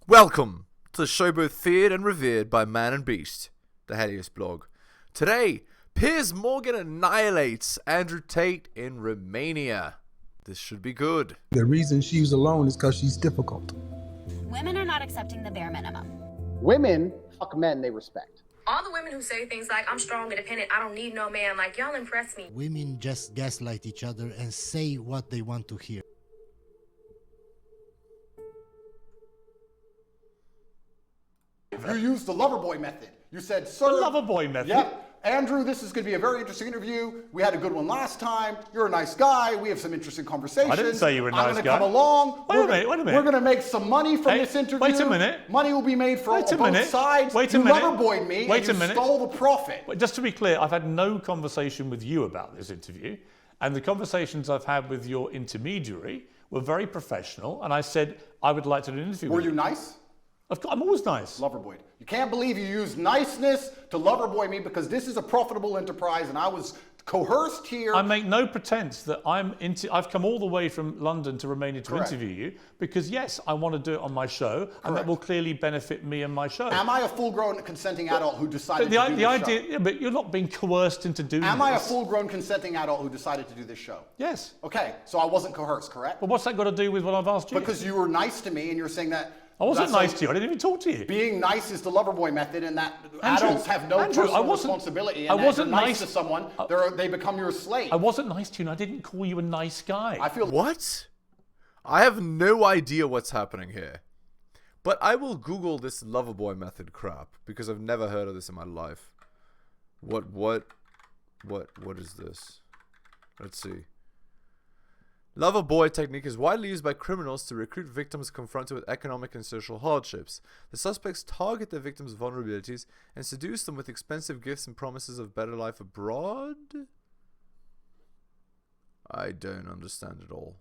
Welcome to the show both feared and revered by man and beast, the heliosblog. Today, Piers Morgan annihilates Andrew Tate in Romania. This should be good. The reason she's alone is because she's difficult. Women are not accepting the bare minimum. Women fuck men they respect. All the women who say things like, I'm strong, independent, I don't need no man, like, y'all impress me. Women just gaslight each other and say what they want to hear. You used the lover boy method. You said, sir. The lover boy method? Yep. Andrew, this is going to be a very interesting interview. We had a good one last time. You're a nice guy. We have some interesting conversations. I didn't say you were a nice guy. I'm going to come along. Wait a minute. We're going to make some money from this interview. Wait a minute. Money will be made for both sides. Wait a minute. You lover boyed me and you stole the profit. Just to be clear, I've had no conversation with you about this interview. And the conversations I've had with your intermediary were very professional. And I said, I would like to do an interview with you. Were you nice? I'm always nice. Loverboyed. You can't believe you used niceness to loverboy me because this is a profitable enterprise and I was coerced here. I make no pretense that I've come all the way from London to Romania to interview you because yes, I want to do it on my show and that will clearly benefit me and my show. Am I a full-grown consenting adult who decided to do this show? Yeah, but you're not being coerced into doing this. Am I a full-grown consenting adult who decided to do this show? Yes. Okay, so I wasn't coerced, correct? But what's that got to do with what I've asked you? Because you were nice to me and you're saying that I wasn't nice to you. I didn't even talk to you. Being nice is the loverboy method, and that adults have no personal responsibility. And I wasn't nice to someone, they become your slave. I wasn't nice to you, and I didn't call you a nice guy. I feel What? I have no idea what's happening here. But I will Google this loverboy method crap because I've never heard of this in my life. What is this? Let's see. Lover boy technique is widely used by criminals to recruit victims confronted with economic and social hardships. The suspects target their victims' vulnerabilities and seduce them with expensive gifts and promises of better life abroad? I don't understand it all.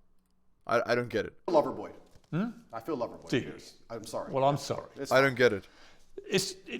I don't get it. lover boy. I feel lover boy. Do you? I'm sorry. Well, I'm sorry. I don't get it.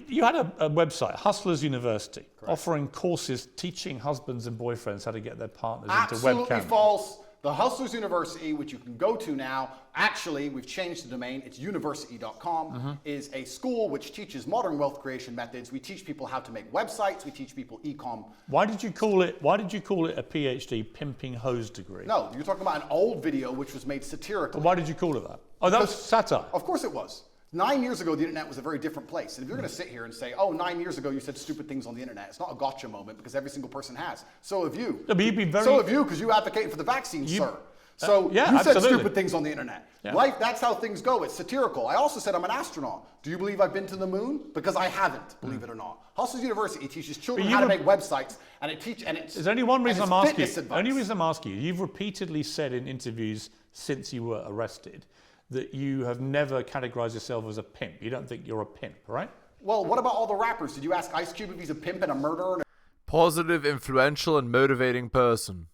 You had a website, Hustlers University, offering courses teaching husbands and boyfriends how to get their partners into webcam. Absolutely false. The Hustlers University, which you can go to now, actually, we've changed the domain, it's university.com, is a school which teaches modern wealth creation methods. We teach people how to make websites, we teach people e-com. Why did you call it a PhD pimping hose degree? No, you're talking about an old video which was made satirically. Why did you call it that? Oh, that was satire. Of course it was. 9 years ago, the internet was a very different place. And if you're going to sit here and say, oh, 9 years ago, you said stupid things on the internet, it's not a gotcha moment because every single person has. So have you. No, but you'd be very... So have you because you advocate for the vaccine, sir. So yeah, you said absolutely. stupid things on the internet. Yeah. Life, that's how things go. It's satirical. I also said I'm an astronaut. Do you believe I've been to the moon? Because I haven't, believe it or not. Hustlers University teaches children how to make websites, and it's. There's only one reason I'm asking you. Advice. Only reason I'm asking you. You've repeatedly said in interviews since you were arrested that you have never categorized yourself as a pimp. You don't think you're a pimp, right? Well, what about all the rappers? Did you ask Ice Cube if he's a pimp and a murderer and Positive, influential, and motivating person.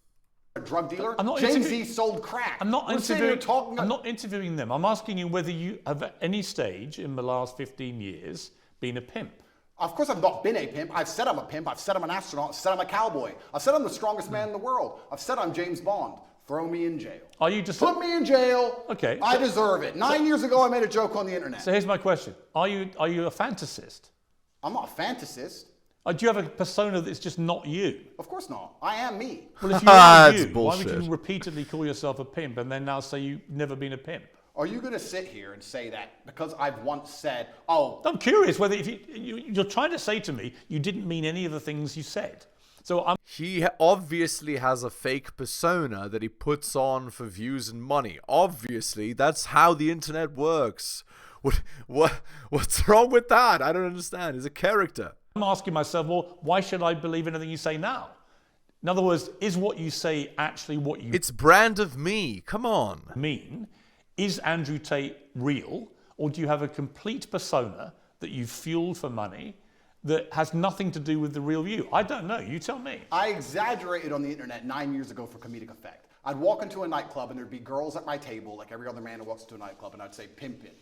a drug dealer? I'm not Jay-Z sold crack. I'm not We're sitting here talking. I'm not interviewing them. I'm asking you whether you have at any stage in the last 15 years been a pimp. Of course I've not been a pimp. I've said I'm a pimp. I've said I'm an astronaut. I've said I'm a cowboy. I've said I'm the strongest man in the world. I've said I'm James Bond. Throw me in jail. Are you just... Put me in jail. Okay. I deserve it. 9 years ago, I made a joke on the internet. So here's my question. Are you a fantasist? I'm not a fantasist. Do you have a persona that's just not you? Of course not. I am me. Well, if you are That's you, why would bullshit. you repeatedly call yourself a pimp and then now say you've never been a pimp? Are you going to sit here and say that because I've once said, oh... I'm curious whether if you're trying to say to me you didn't mean any of the things you said. So He obviously has a fake persona that he puts on for views and money. Obviously, that's how the internet works. What's wrong with that? I don't understand. He's a character. I'm asking myself, well, why should I believe anything you say now? In other words, is what you say actually what you It's brand of me. Come on. mean? Is Andrew Tate real? Or do you have a complete persona that you've fueled for money that has nothing to do with the real you? I don't know. You tell me. I exaggerated on the internet 9 years ago for comedic effect. I'd walk into a nightclub and there'd be girls at my table, like every other man who walks into a nightclub, and I'd say, pimpin'.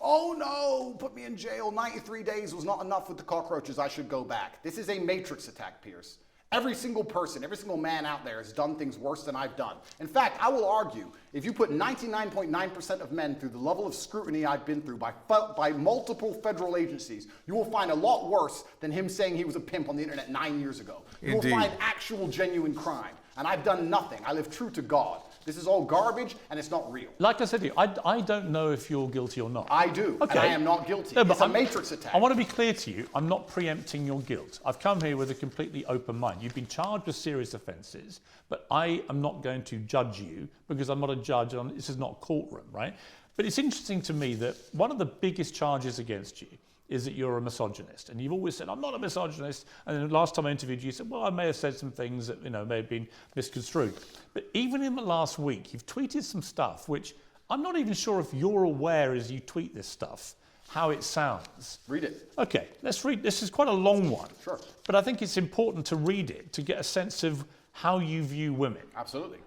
Oh no, put me in jail. 93 days was not enough with the cockroaches. I should go back. This is a matrix attack, Piers. Every single person, every single man out there has done things worse than I've done. In fact, I will argue, if you put 99.9% of men through the level of scrutiny I've been through by multiple federal agencies, you will find a lot worse than him saying he was a pimp on the internet 9 years ago. You will find actual genuine crime. And I've done nothing. I live true to God. This is all garbage, and it's not real. Like I said to you, I don't know if you're guilty or not. I do, okay. and I am not guilty. No, it's a matrix attack. I want to be clear to you, I'm not preempting your guilt. I've come here with a completely open mind. You've been charged with serious offences, but I am not going to judge you because I'm not a judge, and this is not a courtroom, right? But it's interesting to me that one of the biggest charges against you is that you're a misogynist. And you've always said, I'm not a misogynist. And then the last time I interviewed you, you said, well, I may have said some things that may have been misconstrued. But even in the last week, you've tweeted some stuff, which I'm not even sure if you're aware as you tweet this stuff, how it sounds. Read it. Okay, let's read. This is quite a long one. Sure. But I think it's important to read it to get a sense of how you view women. Absolutely.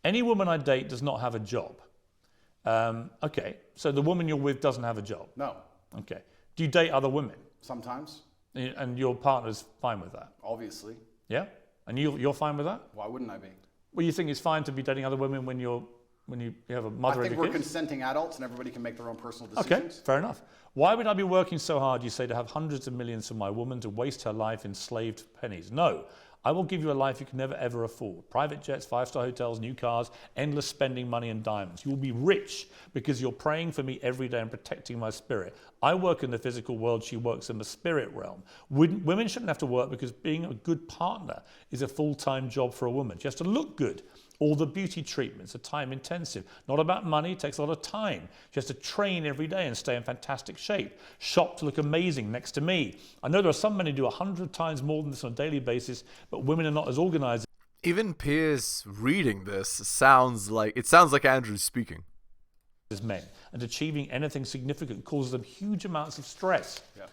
Any woman I date does not have a job. Okay, so the woman you're with doesn't have a job? No. Okay. Do you date other women? Sometimes. And your partner's fine with that? Obviously. Yeah? And you're fine with that? Why wouldn't I be? Well, you think it's fine to be dating other women when you have a mother I and think a we're kid? consenting adults and everybody can make their own personal decisions. Okay, fair enough. Why would I be working so hard, you say, to have hundreds of millions for my woman to waste her life in slaved pennies? No. I will give you a life you can never ever afford. Private jets, 5-star hotels, new cars, endless spending money and diamonds. You will be rich because you're praying for me every day and protecting my spirit. I work in the physical world, she works in the spirit realm. Women shouldn't have to work because being a good partner is a full-time job for a woman. She has to look good. All the beauty treatments are time intensive. Not about money, it takes a lot of time. She has to train every day and stay in fantastic shape. Shop to look amazing next to me. I know there are some men who do 100 times more than this on a daily basis, but women are not as organized. Even Piers reading this sounds like Andrew's speaking. As men, and achieving anything significant causes them huge amounts of stress. Yeah.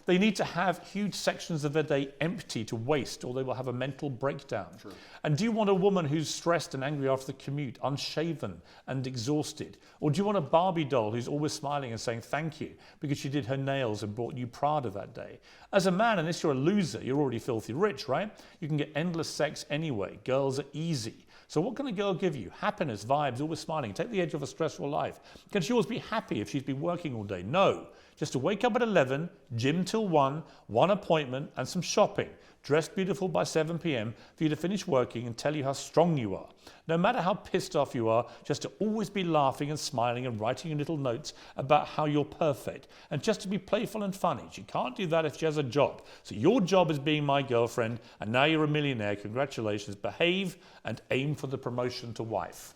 They need to have huge sections of their day empty to waste, or they will have a mental breakdown. True. And do you want a woman who's stressed and angry after the commute, unshaven and exhausted? Or do you want a Barbie doll who's always smiling and saying thank you because she did her nails and brought you Prada that day? As a man, unless you're a loser, you're already filthy rich, right? You can get endless sex anyway. Girls are easy. So what can a girl give you? Happiness, vibes, always smiling. Take the edge off a stressful life. Can she always be happy if she's been working all day? No. Just to wake up at 11, gym till 1, one appointment and some shopping. Dress beautiful by 7 p.m. for you to finish working and tell you how strong you are. No matter how pissed off you are, just to always be laughing and smiling and writing little notes about how you're perfect. And just to be playful and funny. She can't do that if she has a job. So your job is being my girlfriend and now you're a millionaire. Congratulations. Behave and aim for the promotion to wife.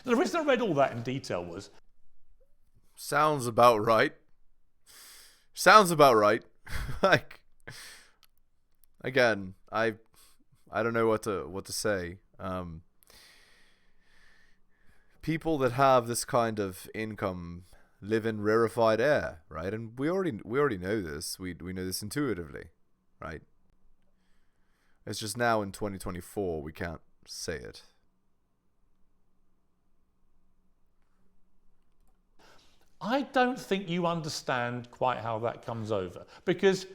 The reason I read all that in detail was... Sounds about right. Sounds about right. Like, again, I don't know what to say. People that have this kind of income live in rarefied air, right? And we already know this. We know this intuitively, right? It's just now in 2024 we can't say it. I don't think you understand quite how that comes over, because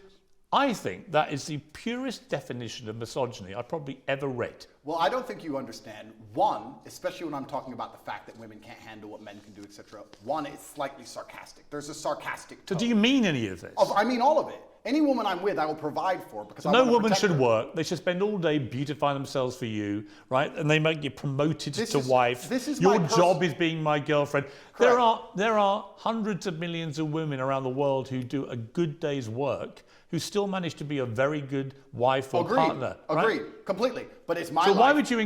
I think that is the purest definition of misogyny I've probably ever read. Well, I don't think you understand. One, especially when I'm talking about the fact that women can't handle what men can do, etc. One, it's slightly sarcastic. There's a sarcastic tone. So do you mean any of this? I mean all of it. Any woman I'm with, I will provide for because I No want to woman protect should her. work. They should spend all day beautifying themselves for you, right? And they might get promoted to wife. This is Your my job is being my girlfriend. Correct. There are hundreds of millions of women around the world who do a good day's work who still manage to be a very good wife or partner. Right? Agreed, completely. But it's my So life. why would you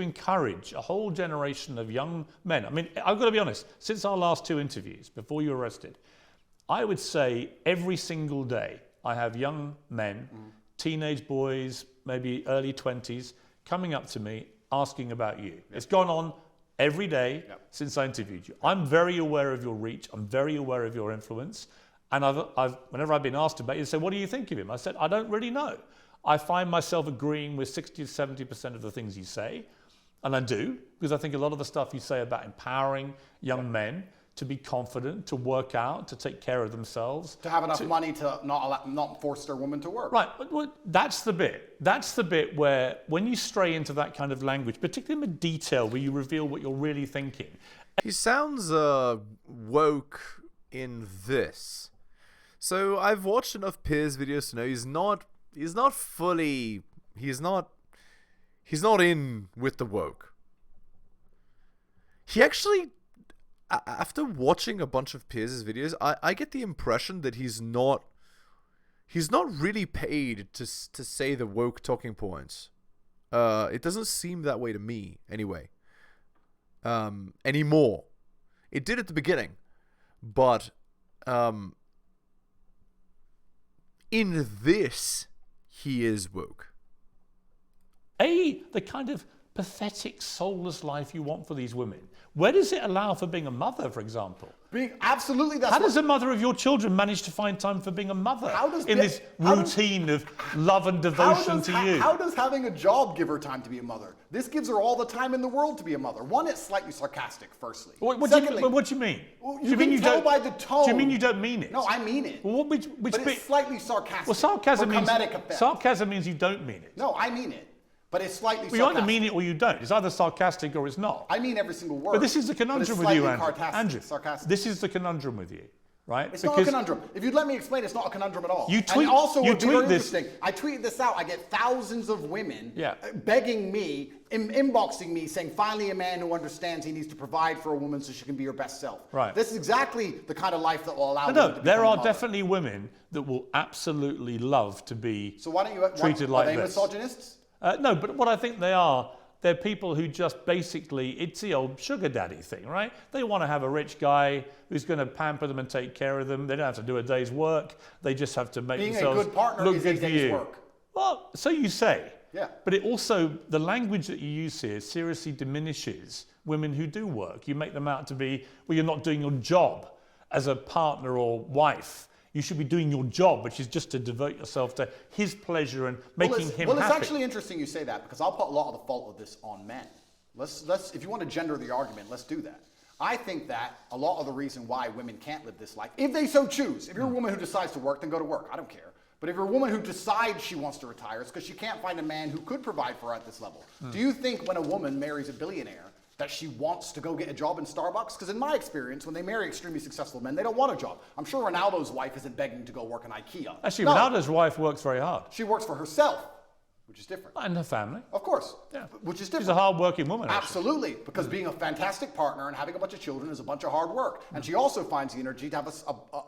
encourage a whole generation of young men? I mean, I've got to be honest, since our last 2 interviews, before you were arrested, I would say every single day I have young men, teenage boys, maybe early 20s, coming up to me asking about you. It's gone on every day since I interviewed you. I'm very aware of your reach. I'm very aware of your influence. And whenever I've been asked about you, they say, what do you think of him? I said, I don't really know. I find myself agreeing with 60 to 70% of the things you say. And I do, because I think a lot of the stuff you say about empowering young men to be confident, to work out, to take care of themselves. To have enough money to not force their woman to work. Right, but that's the bit. That's the bit where when you stray into that kind of language, particularly in the detail where you reveal what you're really thinking. He sounds woke in this. So I've watched enough Piers videos to know he's not in with the woke. He actually, after watching a bunch of Piers' videos, I get the impression that he's not really paid to say the woke talking points. It doesn't seem that way to me, anyway. Anymore. It did at the beginning, but in this, he is woke. The kind of pathetic, soulless life you want for these women. Where does it allow for being a mother, for example? Absolutely, that's How does a mother of your children manage to find time for being a mother this routine of love and devotion to you? How does having a job give her time to be a mother? This gives her all the time in the world to be a mother. One, it's slightly sarcastic, firstly. What do you mean? Well, you can tell by the tone. Do you mean you don't mean it? No, I mean it. Well, but it's slightly sarcastic. Well, sarcasm means comedic effect. sarcasm means you don't mean it. No, I mean it. But it's slightly sarcastic. Well, you either mean it or you don't. It's either sarcastic or it's not. I mean every single word. But this is the conundrum with you, Andrew. Sarcastic. This is the conundrum with you, right? It's not a conundrum. If you'd let me explain, it's not a conundrum at all. You tweet, and also, you would be very tweet this. interesting. I tweeted this out. I get thousands of women Yeah. begging me, inboxing me, saying, finally a man who understands he needs to provide for a woman so she can be her best self. Right. This is exactly the kind of life that will allow No, women to there become a are mother. definitely women that will absolutely love to be So why don't you treated are like they this. misogynists? No, but what I think they're people who just basically, it's the old sugar daddy thing, right? They want to have a rich guy who's going to pamper them and take care of them. They don't have to do a day's work. They just have to make Being themselves a good partner look is good a for day's you. work. Well, so you say. Yeah. But it also, the language that you use here seriously diminishes women who do work. You make them out to be, well, you're not doing your job as a partner or wife. You should be doing your job, which is just to devote yourself to his pleasure and making him Well, it's happy. actually interesting you say that, because I'll put a lot of the fault of this on men. Let's if you want to gender the argument, let's do that. I think that a lot of the reason why women can't live this life, if they so choose, if you're a woman who decides to work, then go to work. I don't care. But if you're a woman who decides she wants to retire, it's because she can't find a man who could provide for her at this level. Do you think when a woman marries a billionaire that she wants to go get a job in Starbucks? Because in my experience, when they marry extremely successful men, they don't want a job. I'm sure Ronaldo's wife isn't begging to go work in IKEA. Actually, No. Ronaldo's wife works very hard. She works for herself, which is different. And her family. Of course, Yeah. which is different. She's a hard-working woman, actually. Absolutely, because being a fantastic partner and having a bunch of children is a bunch of hard work. And she also finds the energy to have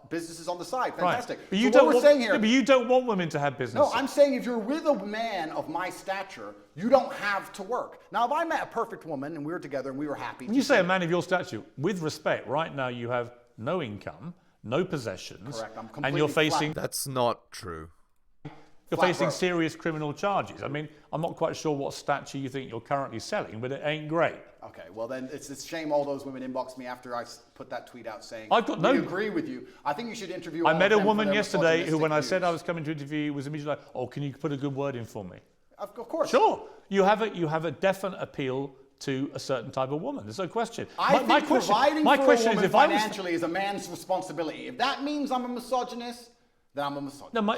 businesses on the side. Fantastic. Right. But So you what don't we're want, saying here, but you don't want women to have businesses. no, I'm saying if you're with a man of my stature, you don't have to work. Now, if I met a perfect woman and we were together and we were happy. When you say a man of your stature, with respect, right now you have no income, no possessions, Correct. I'm and you're completely facing That's not true. you're flat facing broke. serious criminal charges. I mean, I'm not quite sure what statue you think you're currently selling, but it ain't great. Okay, well then it's a shame all those women inboxed me after I put that tweet out saying, I've got we no- agree with you. I think you should interview I all met of a them woman for their yesterday who, when I said I misogynistic was coming to interview, was immediately like, "Oh, can you put a good word in for me?" views. Of course. Sure, you have a definite appeal to a certain type of woman. There's no question. I think providing for a woman if I was financially is a man's responsibility. If that means I'm a misogynist, then I'm a misogynist. no,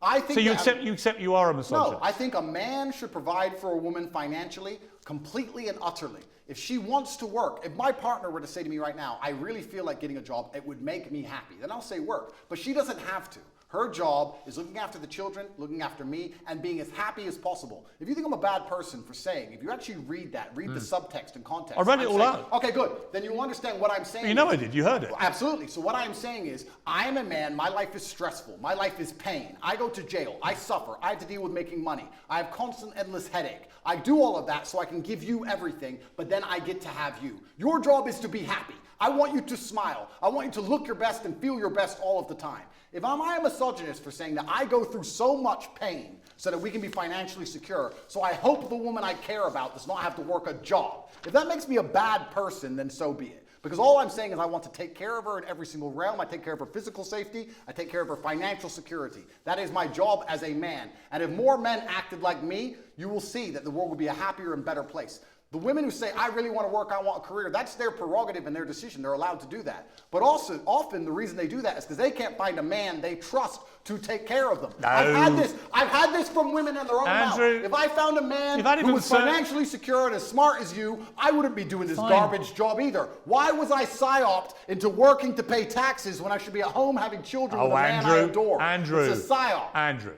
I think so you that- accept you are a misogynist. No, I think a man should provide for a woman financially, completely and utterly. If she wants to work, if my partner were to say to me right now, I really feel like getting a job, it would make me happy, then I'll say work. But she doesn't have to. Her job is looking after the children, looking after me, and being as happy as possible. If you think I'm a bad person for saying, if you actually read that, read the subtext and context. I read it I'm all saying- out. Okay, good. Then you'll understand what I'm saying. You know is- I did. You heard it. Absolutely. So what I am saying is, I am a man, my life is stressful, my life is pain. I go to jail, I suffer, I have to deal with making money. I have constant endless headache. I do all of that so I can give you everything, but then I get to have you. Your job is to be happy. I want you to smile. I want you to look your best and feel your best all of the time. If I am a misogynist for saying that I go through so much pain so that we can be financially secure, so I hope the woman I care about does not have to work a job. If that makes me a bad person, then so be it. Because all I'm saying is I want to take care of her in every single realm. I take care of her physical safety. I take care of her financial security. That is my job as a man. And if more men acted like me, you will see that the world will be a happier and better place. The women who say, I really want to work, I want a career, that's their prerogative and their decision. They're allowed to do that. But also, often the reason they do that is because they can't find a man they trust to take care of them. No. I've had this from women in their own mouth. If I found a man who was financially secure and as smart as you, I wouldn't be doing this garbage job either. Why was I psyoped into working to pay taxes when I should be at home having children with a man I adore? It's a psyop. Andrew,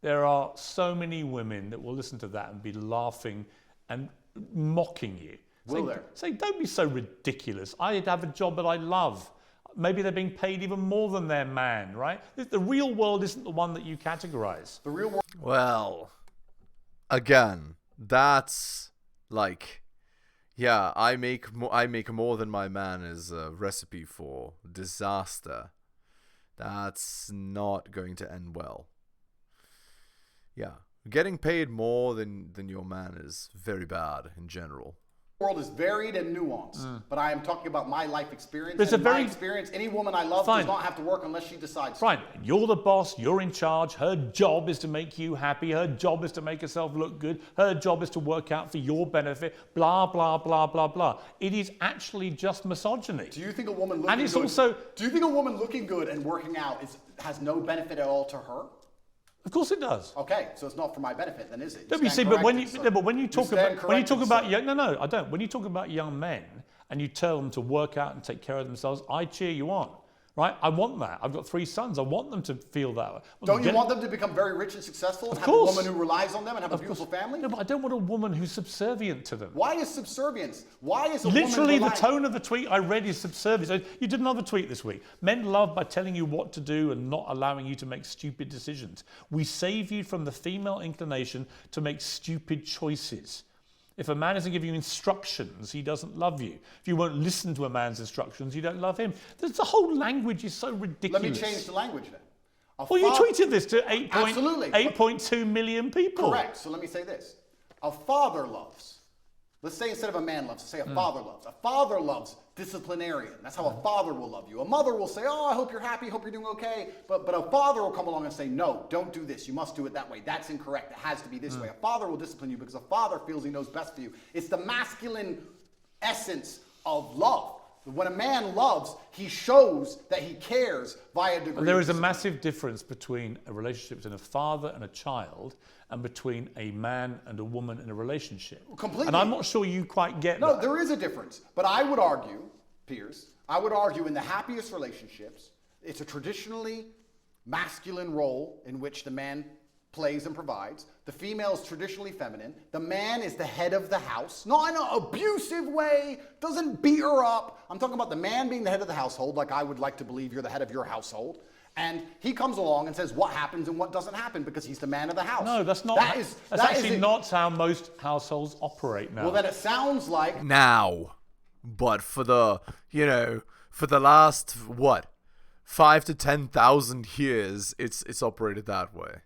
there are so many women that will listen to that and be laughing and mocking you. Say, don't be so ridiculous. I have a job that I love. Maybe they're being paid even more than their man, right? The real world isn't the one that you categorize. The real world. Well, again, that's like, yeah, I make more than my man is a recipe for disaster. That's not going to end well. Yeah. Getting paid more than your man is very bad in general. The world is varied and nuanced, but I am talking about my life experience. In my experience, any woman I love does not have to work unless she decides. Fine. You're the boss. You're in charge. Her job is to make you happy. Her job is to make herself look good. Her job is to work out for your benefit. Blah blah blah blah blah. It is actually just misogyny. Do you think a woman looking good? Do you think a woman looking good and working out has no benefit at all to her? Of course it does. Okay, so it's not for my benefit, then, is it? No, you see, but when you talk about young, no, I don't. When you talk about young men and you tell them to work out and take care of themselves, I cheer you on, right? I want that. I've got 3 sons. I want them to feel that way. Don't you want them to become very rich and successful and have a woman who relies on them and have a beautiful family? No, but I don't want a woman who's subservient to them. Why is subservience? Why is a literally the tone of the tweet I read is subservience? You did another tweet this week. Men love by telling you what to do and not allowing you to make stupid decisions. We save you from the female inclination to make stupid choices. If a man isn't giving you instructions, he doesn't love you. If you won't listen to a man's instructions, you don't love him. The whole language is so ridiculous. Let me change the language then. Well, you tweeted this to 8.2 million people. Correct. So let me say this. A father loves. Let's say instead of a man loves, let's say a father loves. A father loves disciplinarian. That's how a father will love you. A mother will say, oh, I hope you're happy, hope you're doing okay. But a father will come along and say, no, don't do this. You must do it that way. That's incorrect. It has to be this way. A father will discipline you because a father feels he knows best for you. It's the masculine essence of love. When a man loves, he shows that he cares via degree. And there is a massive difference between a relationship between a father and a child and between a man and a woman in a relationship. Completely. And I'm not sure you quite get that. No, there is a difference. But I would argue, Piers, in the happiest relationships, it's a traditionally masculine role in which the man plays and provides. The female is traditionally feminine. The man is the head of the house, not in an abusive way, doesn't beat her up. I'm talking about the man being the head of the household, like I would like to believe you're the head of your household. And he comes along and says what happens and what doesn't happen because he's the man of the house. No, that's not. That's actually not how most households operate now. Well, then it sounds like now, but for the last 5 to 10,000 years, it's operated that way.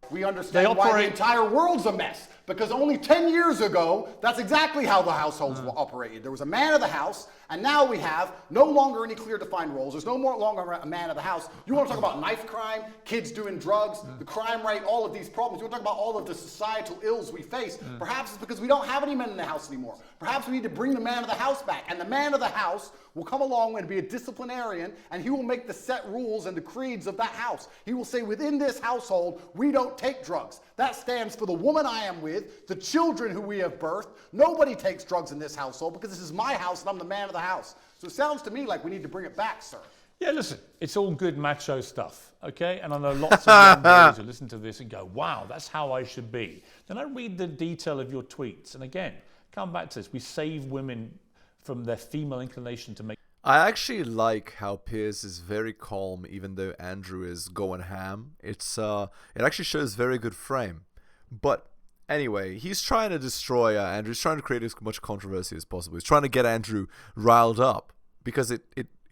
We understand why the entire world's a mess. Because only 10 years ago, that's exactly how the households operated. There was a man of the house, and now we have no longer any clear defined roles. There's no longer a man of the house. You want to talk about knife crime, kids doing drugs, the crime rate, all of these problems. You want to talk about all of the societal ills we face. Perhaps it's because we don't have any men in the house anymore. Perhaps we need to bring the man of the house back. And the man of the house will come along and be a disciplinarian, and he will make the set rules and the creeds of that house. He will say, within this household, we don't take drugs. That stands for the woman I am with, the children who we have birthed. Nobody takes drugs in this household because this is my house and I'm the man of the house. So it sounds to me like we need to bring it back, sir. Yeah, listen, it's all good macho stuff, okay? And I know lots of young boys who listen to this and go, wow, that's how I should be. Then I read the detail of your tweets. And again, come back to this. We save women from their female inclination to make... I actually like how Piers is very calm, even though Andrew is going ham. It actually shows very good frame. But anyway, he's trying to destroy Andrew. He's trying to create as much controversy as possible. He's trying to get Andrew riled up because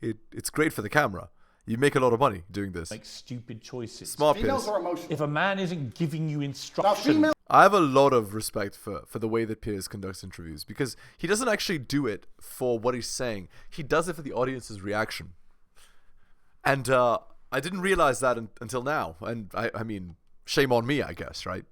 it's great for the camera. You make a lot of money doing this. Make stupid choices. Smart Females Piers. are emotional. If a man isn't giving you instructions... I have a lot of respect for the way that Piers conducts interviews because he doesn't actually do it for what he's saying. He does it for the audience's reaction. And I didn't realize that until now. And I mean, shame on me, I guess, right?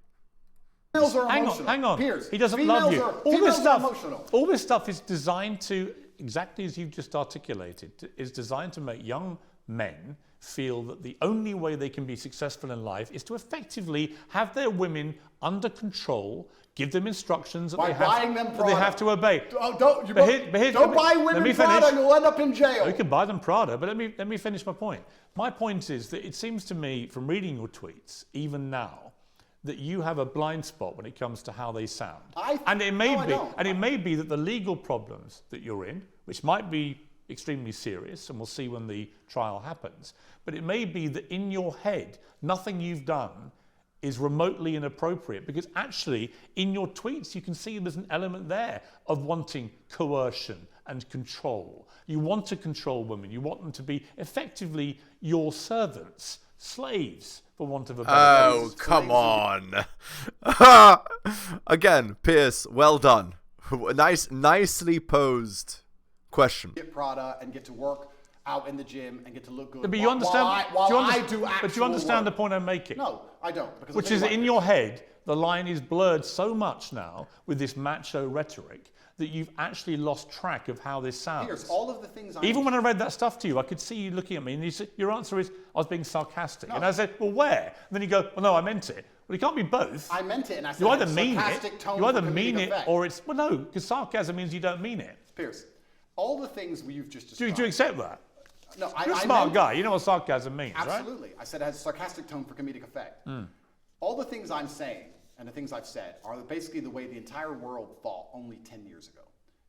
Females are Hang emotional. on, hang on. Piers, He doesn't females love you. Are, All this females are stuff, emotional. all this stuff is designed to, exactly as you've just articulated, is designed to make young men feel that the only way they can be successful in life is to effectively have their women under control, give them instructions that, they have to obey. Don't buy women Prada, Prada, you'll end up in jail. You can buy them Prada, but let me finish my point. My point is that it seems to me, from reading your tweets, even now, that you have a blind spot when it comes to how they sound. It may be that the legal problems that you're in, which might be extremely serious, and we'll see when the trial happens, but it may be that in your head, nothing you've done is remotely inappropriate, because actually in your tweets you can see there's an element there of wanting coercion and control. You want to control women. You want them to be effectively your servants, slaves, for want of a better word. Oh, come on. Again, Piers, well done. Nicely posed question. Get Prada and get to work out in the gym and get to look good. But you understand? Do you understand work. the point I'm making? No, I don't. Because Which is in your head, the line is blurred so much now with this macho rhetoric that you've actually lost track of how this sounds. Here's all of the things. Even when I read that stuff to you, I could see you looking at me, and you said, your answer is, I was being sarcastic. No. And I said, well, where? And then you go, well, no, I meant it. Well, it can't be both. I meant it, and I said you either mean sarcastic it, tone you either for mean comedic it, effect. or it's, well, no, because sarcasm means you don't mean it. Piers, all the things you've just Do described. you accept that? No, You're a I smart meant guy. You know what sarcasm means, right? Absolutely. I said it has a sarcastic tone for comedic effect. All the things I'm saying and the things I've said are basically the way the entire world thought only 10 years ago.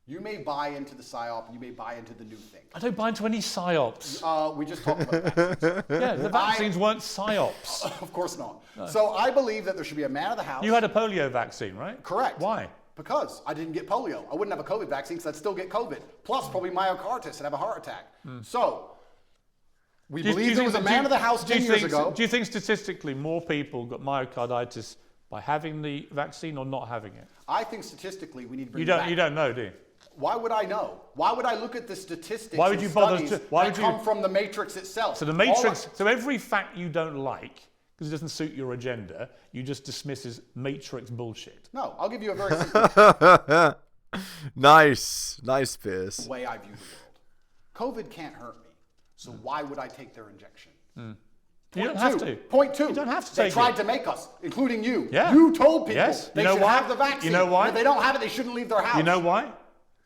You may buy into the psyop and you may buy into the new thing. I don't buy into any psyops. We just talked about vaccines. Yeah, the vaccines weren't psyops. Of course not. No. So I believe that there should be a man of the house. You had a polio vaccine, right? Correct. Why? Because I didn't get polio. I wouldn't have a COVID vaccine because I'd still get COVID. Plus probably myocarditis and have a heart attack. So we believe there was a man of the house 10 years ago. Do you think statistically more people got myocarditis by having the vaccine or not having it? I think statistically we need to bring it back. You don't know, do you? Why would I know? Why would I look at the statistics why would you bother that come from the matrix itself? So the matrix, so every fact you don't like, because it doesn't suit your agenda, you just dismiss as matrix bullshit. No, I'll give you a very simple Nice, Piers. The way I view the world. COVID can't hurt me, so why would I take their injection? You don't have to. Point two. You don't have to They take tried it. to make us, including you. Yeah. You told people You they know should why? have the vaccine. You know why? If they don't have it, they shouldn't leave their house. You know why?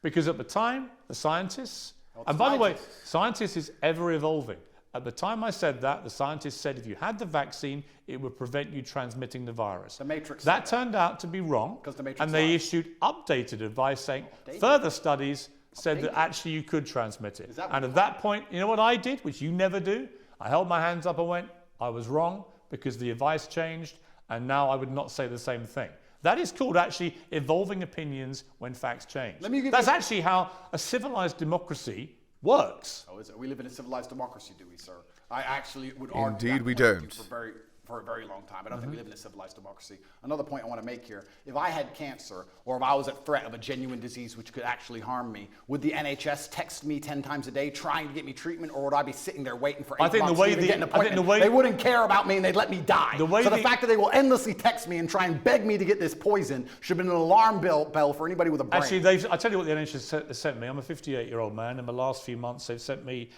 Because at the time, the scientists, and by the way, scientists is ever evolving. At the time I said that, the scientists said if you had the vaccine, it would prevent you transmitting the virus. The Matrix. That turned out to be wrong, and they issued updated advice saying further studies said that actually you could transmit it. And at that point, you know what I did, which you never do? I held my hands up and went, I was wrong because the advice changed, and now I would not say the same thing. That is called actually evolving opinions when facts change. That's actually how a civilized democracy works. Oh, is it? We live in a civilized democracy, do we, sir? I actually would argue Indeed we don't. For a very long time. I don't think we live in a civilized democracy. Another point I want to make here, if I had cancer or if I was at threat of a genuine disease which could actually harm me, would the NHS text me 10 times a day trying to get me treatment, or would I be sitting there waiting for 8 months to even get an appointment? They wouldn't care about me and they'd let me die. So the fact that they will endlessly text me and try and beg me to get this poison should have been an alarm bell for anybody with a brain. Actually, I tell you what the NHS sent me. I'm a 58-year-old man. In the last few months, they've sent me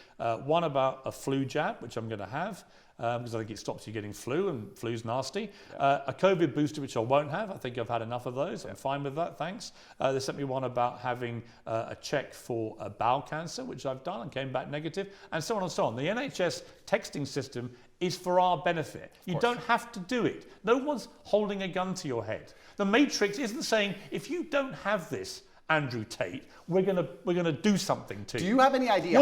one about a flu jab, which I'm going to have. Because I think it stops you getting flu, and flu's nasty. A COVID booster, which I won't have. I think I've had enough of those. I'm fine with that, thanks. They sent me one about having a check for bowel cancer, which I've done and came back negative, and so on and so on. The NHS texting system is for our benefit. You don't have to do it. No one's holding a gun to your head. The Matrix isn't saying, if you don't have this, Andrew Tate, we're gonna do something to you. Do you have any idea?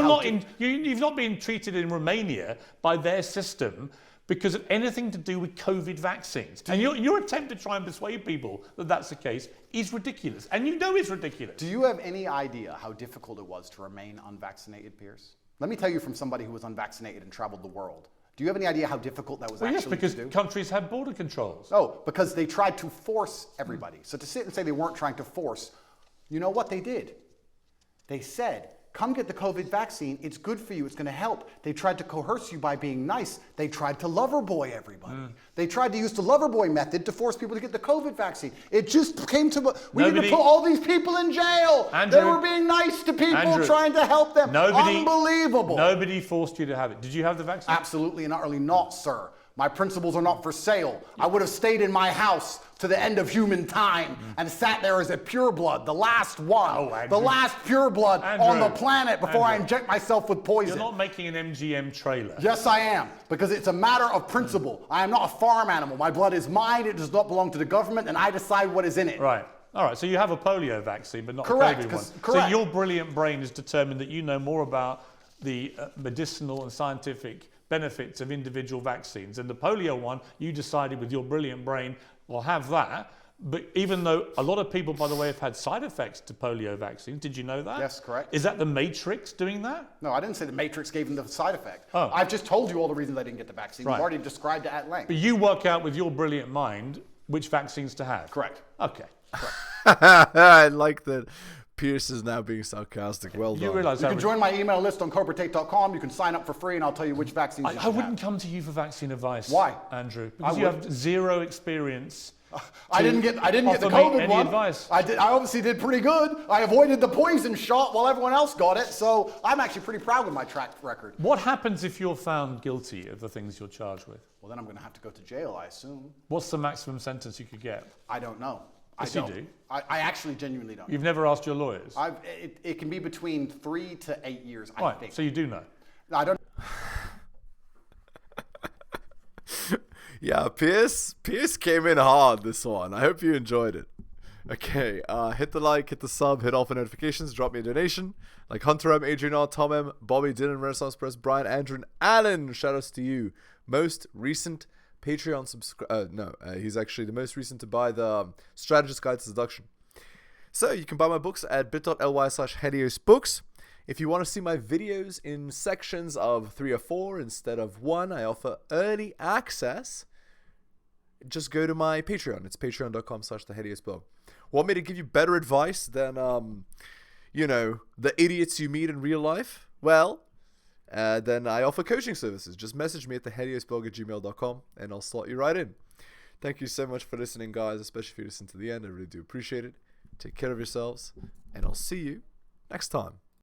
You've not been treated in Romania by their system because of anything to do with COVID vaccines. And your attempt to try and persuade people that that's the case is ridiculous, and you know it's ridiculous. Do you have any idea how difficult it was to remain unvaccinated, Piers? Let me tell you from somebody who was unvaccinated and traveled the world. Do you have any idea how difficult that was actually to do? Yes, because countries have border controls. Oh, because they tried to force everybody. So to sit and say they weren't trying to force, you know what they did? They said, come get the COVID vaccine. It's good for you. It's going to help. They tried to coerce you by being nice. They tried to lover boy everybody. They tried to use the lover boy method to force people to get the COVID vaccine. It just came to, we need to put all these people in jail. They were being nice to people, trying to help them. Unbelievable. Nobody forced you to have it. Did you have the vaccine? Absolutely and utterly not, sir. My principles are not for sale. I would have stayed in my house to the end of human time and sat there as a pureblood, the last one, the last pureblood on the planet before I inject myself with poison. You're not making an MGM trailer. Yes, I am, because it's a matter of principle. I am not a farm animal. My blood is mine. It does not belong to the government, and I decide what is in it. Right. All right, so you have a polio vaccine, but not a COVID one. So your brilliant brain has determined that you know more about the medicinal and scientific benefits of individual vaccines. And the polio one, you decided with your brilliant brain, well, have that. But even though a lot of people, by the way, have had side effects to polio vaccines, did you know that? Yes, correct. Is that the Matrix doing that? No, I didn't say the Matrix gave them the side effect. I've just told you all the reasons I didn't get the vaccine. I've already described it at length. But you work out with your brilliant mind which vaccines to have. Correct. Okay. Correct. I like that Piers is now being sarcastic. Well done. You can join my email list on CobraTate.com. You can sign up for free, and I'll tell you which vaccines you should I wouldn't have. come to you for vaccine advice. Why? Andrew? Because you have zero experience. I didn't get the COVID one. Advice. I obviously did pretty good. I avoided the poison shot while everyone else got it, so I'm actually pretty proud with my track record. What happens if you're found guilty of the things you're charged with? Well, then I'm going to have to go to jail, I assume. What's the maximum sentence you could get? I don't know. Yes, you do. I actually genuinely don't. You've never asked your lawyers? It can be between 3 to 8 years, I think. So you do know? I don't. Yeah, Piers came in hard this one. I hope you enjoyed it. Okay, hit the like, hit the sub, hit all for notifications, drop me a donation. Like Hunter M, Adrian R, Tom M, Bobby, Dylan, Renaissance Press, Brian, Andrew, and Alan. Shoutouts to you. Most recent Patreon he's actually the most recent to buy the Strategist Guide to Seduction. So you can buy my books at bit.ly/heliosbooks. If you want to see my videos in sections of 3 or 4 instead of 1, I offer early access. Just go to my Patreon. It's patreon.com/theheliosblog. Want me to give you better advice than, the idiots you meet in real life? Well, then I offer coaching services. Just message me at theheliosblog@gmail.com and I'll slot you right in. Thank you so much for listening, guys, especially if you listen to the end. I really do appreciate it. Take care of yourselves, and I'll see you next time.